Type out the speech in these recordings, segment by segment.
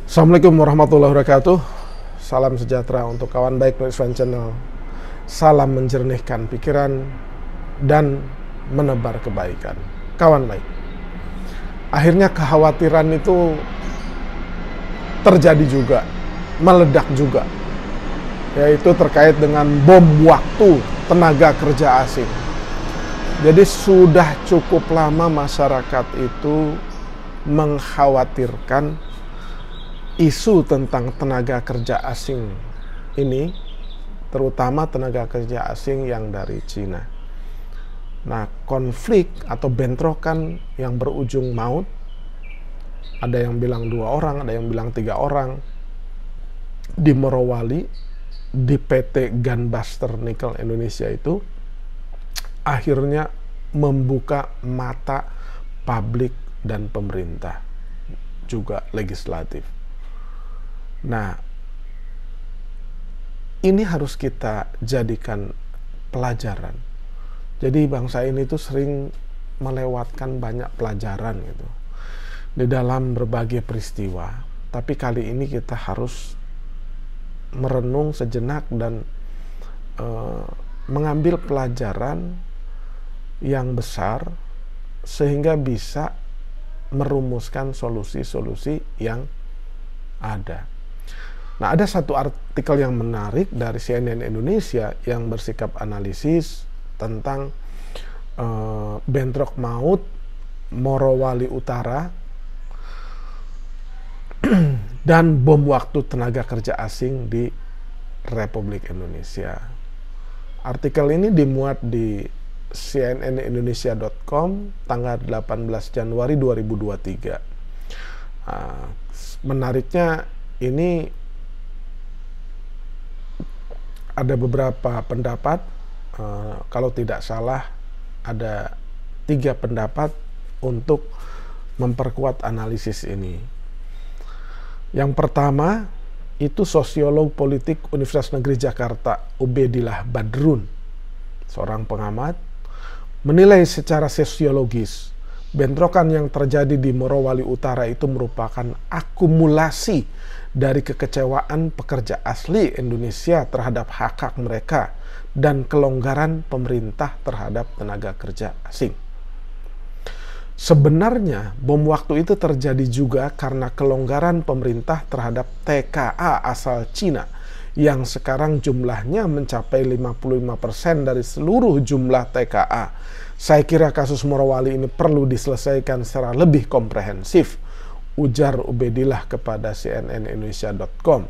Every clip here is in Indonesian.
Assalamualaikum warahmatullahi wabarakatuh. Salam sejahtera untuk kawan baik Iswan Channel. Salam menjernihkan pikiran dan menebar kebaikan. Kawan baik, akhirnya kekhawatiran itu terjadi juga, meledak juga, yaitu terkait dengan bom waktu tenaga kerja asing. Jadi sudah cukup lama masyarakat itu mengkhawatirkan isu tentang tenaga kerja asing ini, terutama tenaga kerja asing yang dari Cina. Nah, konflik atau bentrokan yang berujung maut, ada yang bilang 2 orang, ada yang bilang 3 orang, di Morowali, di PT Gunbuster Nikel Indonesia itu, akhirnya membuka mata publik dan pemerintah, juga legislatif. Nah, ini harus kita jadikan pelajaran. Jadi bangsa ini tuh sering melewatkan banyak pelajaran gitu di dalam berbagai peristiwa. Tapi kali ini kita harus merenung sejenak dan mengambil pelajaran yang besar sehingga bisa merumuskan solusi-solusi yang ada. Nah, ada satu artikel yang menarik dari CNN Indonesia yang bersikap analisis tentang bentrok maut Morowali Utara dan bom waktu tenaga kerja asing di Republik Indonesia. Artikel ini dimuat di cnnindonesia.com tanggal 18 Januari 2023. Menariknya ini ada beberapa pendapat, kalau tidak salah ada 3 pendapat untuk memperkuat analisis ini. Yang pertama itu sosiolog politik Universitas Negeri Jakarta Ubedillah Badrun, seorang pengamat, menilai secara sosiologis bentrokan yang terjadi di Morowali Utara itu merupakan akumulasi dari kekecewaan pekerja asli Indonesia terhadap hak-hak mereka dan kelonggaran pemerintah terhadap tenaga kerja asing. Sebenarnya bom waktu itu terjadi juga karena kelonggaran pemerintah terhadap TKA asal Cina yang sekarang jumlahnya mencapai 55% dari seluruh jumlah TKA. Saya kira kasus Morowali ini perlu diselesaikan secara lebih komprehensif, ujar Ubedillah kepada cnnindonesia.com.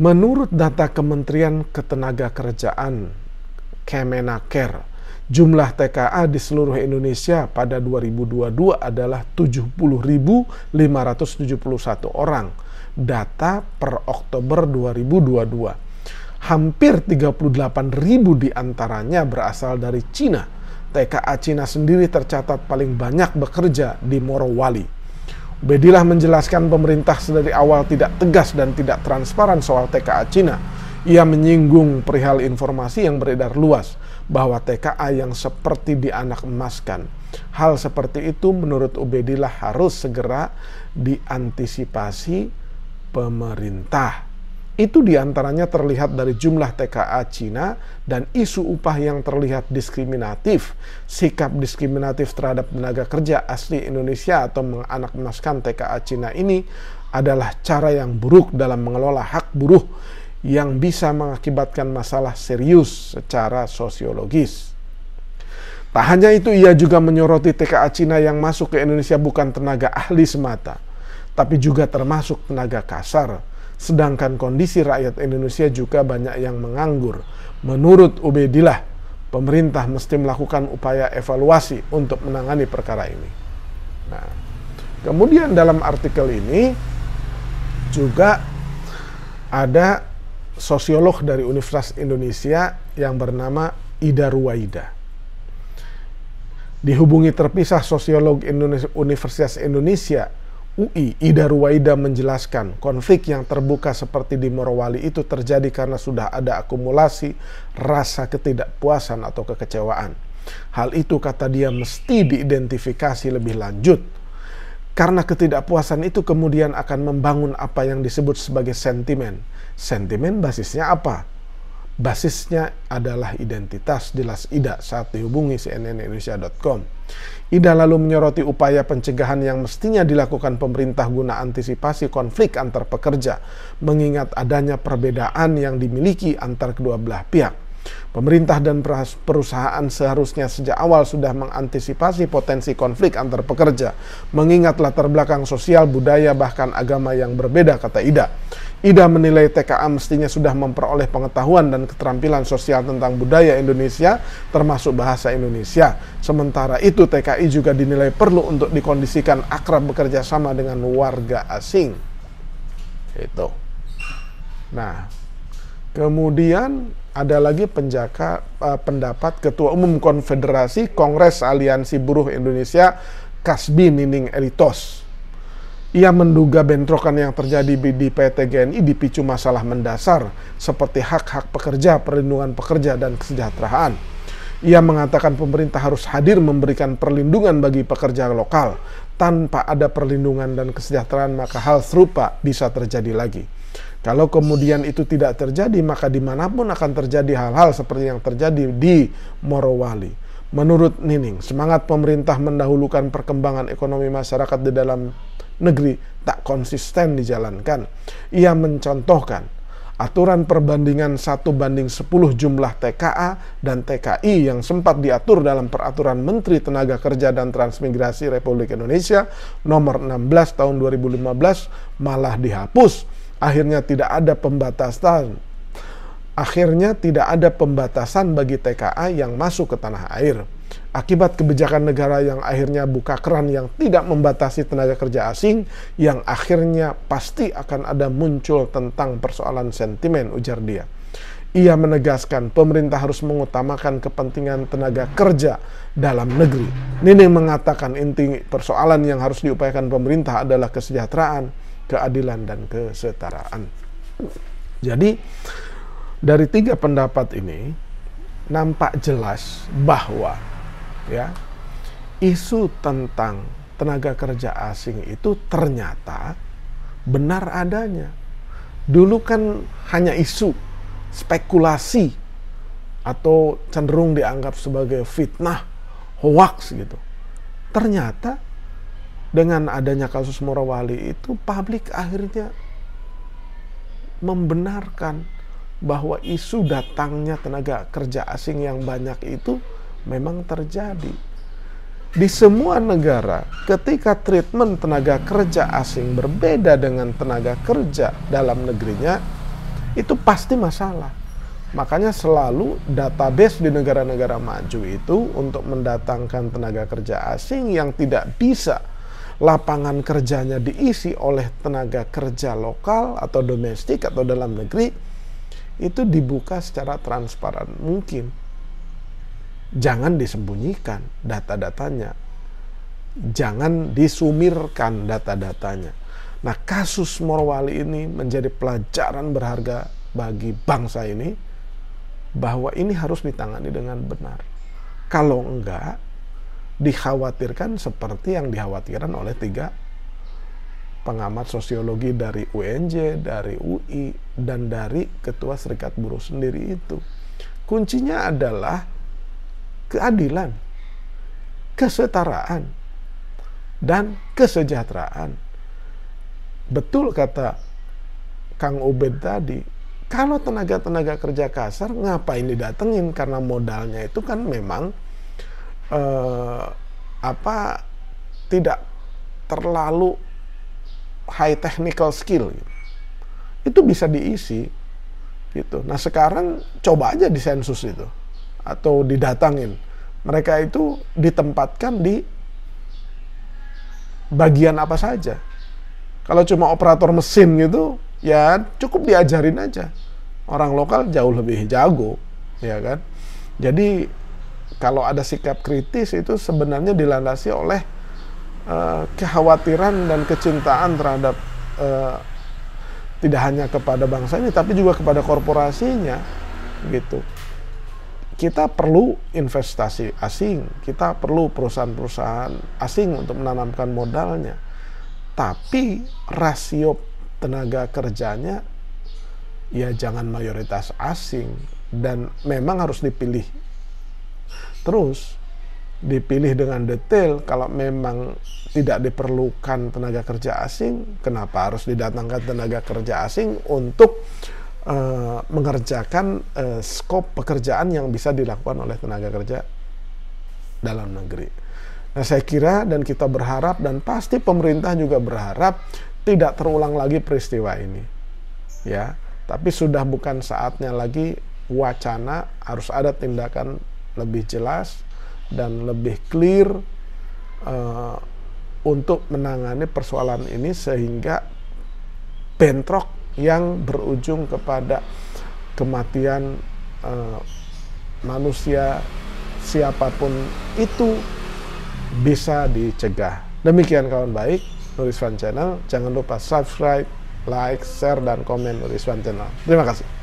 Menurut data Kementerian Ketenagakerjaan Kemenaker, jumlah TKA di seluruh Indonesia pada 2022 adalah 70.571 orang. Data per Oktober 2022. Hampir 38.000 diantaranya berasal dari Cina. TKA Cina sendiri tercatat paling banyak bekerja di Morowali. Ubedillah menjelaskan pemerintah sedari awal tidak tegas dan tidak transparan soal TKA Cina. Ia menyinggung perihal informasi yang beredar luas bahwa TKA yang seperti dianak emaskan. Hal seperti itu menurut Ubedillah harus segera diantisipasi pemerintah. Itu diantaranya terlihat dari jumlah TKA Cina dan isu upah yang terlihat diskriminatif. Sikap diskriminatif terhadap tenaga kerja asli Indonesia atau menganak emaskan TKA Cina ini adalah cara yang buruk dalam mengelola hak buruh yang bisa mengakibatkan masalah serius secara sosiologis. Tak hanya itu, ia juga menyoroti TKA Cina yang masuk ke Indonesia bukan tenaga ahli semata, tapi juga termasuk tenaga kasar. Sedangkan kondisi rakyat Indonesia juga banyak yang menganggur. Menurut Ubedillah, pemerintah mesti melakukan upaya evaluasi untuk menangani perkara ini. Nah, kemudian dalam artikel ini juga ada sosiolog dari Universitas Indonesia yang bernama Ida Ruwaida. Dihubungi terpisah sosiolog Universitas Indonesia UI, Ida Ruwaida menjelaskan konflik yang terbuka seperti di Morowali itu terjadi karena sudah ada akumulasi rasa ketidakpuasan atau kekecewaan. Hal itu, kata dia, mesti diidentifikasi lebih lanjut. Karena ketidakpuasan itu kemudian akan membangun apa yang disebut sebagai sentimen. Sentimen basisnya apa? Basisnya adalah identitas, jelas Ida saat dihubungi cnnindonesia.com. Ida lalu menyoroti upaya pencegahan yang mestinya dilakukan pemerintah guna antisipasi konflik antar pekerja, mengingat adanya perbedaan yang dimiliki antar kedua belah pihak. Pemerintah dan perusahaan seharusnya sejak awal sudah mengantisipasi potensi konflik antar pekerja, mengingat latar belakang sosial, budaya, bahkan agama yang berbeda, kata Ida. Ida menilai TKA mestinya sudah memperoleh pengetahuan dan keterampilan sosial tentang budaya Indonesia, termasuk bahasa Indonesia. Sementara itu TKI juga dinilai perlu untuk dikondisikan akrab bekerja sama dengan warga asing. Itu. Nah, kemudian ada lagi pendapat Ketua Umum Konfederasi Kongres Aliansi Buruh Indonesia, Kasbi Nining Elitos. Ia menduga bentrokan yang terjadi di PT GNI dipicu masalah mendasar seperti hak-hak pekerja, perlindungan pekerja, dan kesejahteraan. Ia mengatakan pemerintah harus hadir memberikan perlindungan bagi pekerja lokal. Tanpa ada perlindungan dan kesejahteraan, maka hal serupa bisa terjadi lagi. Kalau kemudian itu tidak terjadi, maka dimanapun akan terjadi hal-hal seperti yang terjadi di Morowali. Menurut Nining, semangat pemerintah mendahulukan perkembangan ekonomi masyarakat di dalam negeri tak konsisten dijalankan. Ia mencontohkan aturan perbandingan 1:10 jumlah TKA dan TKI yang sempat diatur dalam Peraturan Menteri Tenaga Kerja dan Transmigrasi Republik Indonesia nomor 16 tahun 2015 malah dihapus. Akhirnya tidak ada pembatasan bagi TKA yang masuk ke tanah air. Akibat kebijakan negara yang akhirnya buka keran yang tidak membatasi tenaga kerja asing, yang akhirnya pasti akan ada muncul tentang persoalan sentimen, ujar dia. Ia menegaskan pemerintah harus mengutamakan kepentingan tenaga kerja dalam negeri. Nining mengatakan inti persoalan yang harus diupayakan pemerintah adalah kesejahteraan, keadilan, dan kesetaraan. Jadi dari tiga pendapat ini nampak jelas bahwa isu tentang tenaga kerja asing itu ternyata benar adanya. Dulu kan hanya isu, spekulasi, atau cenderung dianggap sebagai fitnah, hoax gitu. Ternyata dengan adanya kasus Morowali itu publik akhirnya membenarkan bahwa isu datangnya tenaga kerja asing yang banyak itu memang terjadi. Di semua negara, ketika treatment tenaga kerja asing berbeda dengan tenaga kerja dalam negerinya, itu pasti masalah. Makanya selalu database di negara-negara maju itu untuk mendatangkan tenaga kerja asing yang tidak bisa lapangan kerjanya diisi oleh tenaga kerja lokal atau domestik atau dalam negeri, itu dibuka secara transparan mungkin. Jangan disembunyikan data-datanya. Jangan disumirkan data-datanya. Nah, kasus Morowali ini menjadi pelajaran berharga bagi bangsa ini, bahwa ini harus ditangani dengan benar. Kalau enggak, dikhawatirkan seperti yang dikhawatirkan oleh tiga pengamat sosiologi dari UNJ, dari UI, dan dari Ketua Serikat Buruh sendiri itu. Kuncinya adalah keadilan, kesetaraan, dan kesejahteraan. Betul kata Kang Ubed tadi, kalau tenaga kerja kasar ngapain didatengin, karena modalnya itu kan memang tidak terlalu high technical skill gitu. Itu bisa diisi gitu. Nah, sekarang coba aja di sensus itu atau didatangin, mereka itu ditempatkan di bagian apa saja. Kalau cuma operator mesin gitu, ya cukup diajarin aja. Orang lokal jauh lebih jago, ya kan? Jadi kalau ada sikap kritis itu sebenarnya dilandasi oleh kekhawatiran dan kecintaan terhadap tidak hanya kepada bangsa ini, tapi juga kepada korporasinya, gitu. Kita perlu investasi asing, kita perlu perusahaan-perusahaan asing untuk menanamkan modalnya. tapi rasio tenaga kerjanya ya jangan mayoritas asing, dan memang harus dipilih terus, dipilih dengan detail. Kalau memang tidak diperlukan tenaga kerja asing, kenapa harus didatangkan tenaga kerja asing untuk mengerjakan skop pekerjaan yang bisa dilakukan oleh tenaga kerja dalam negeri. Nah, saya kira dan kita berharap, dan pasti pemerintah juga berharap, tidak terulang lagi peristiwa ini, ya. Tapi sudah bukan saatnya lagi wacana, harus ada tindakan lebih jelas dan lebih clear untuk menangani persoalan ini, sehingga bentrok yang berujung kepada kematian manusia siapapun itu bisa dicegah. Demikian kawan baik, Nuriswan Channel. Jangan lupa subscribe, like, share, dan komen Nuriswan Channel. Terima kasih.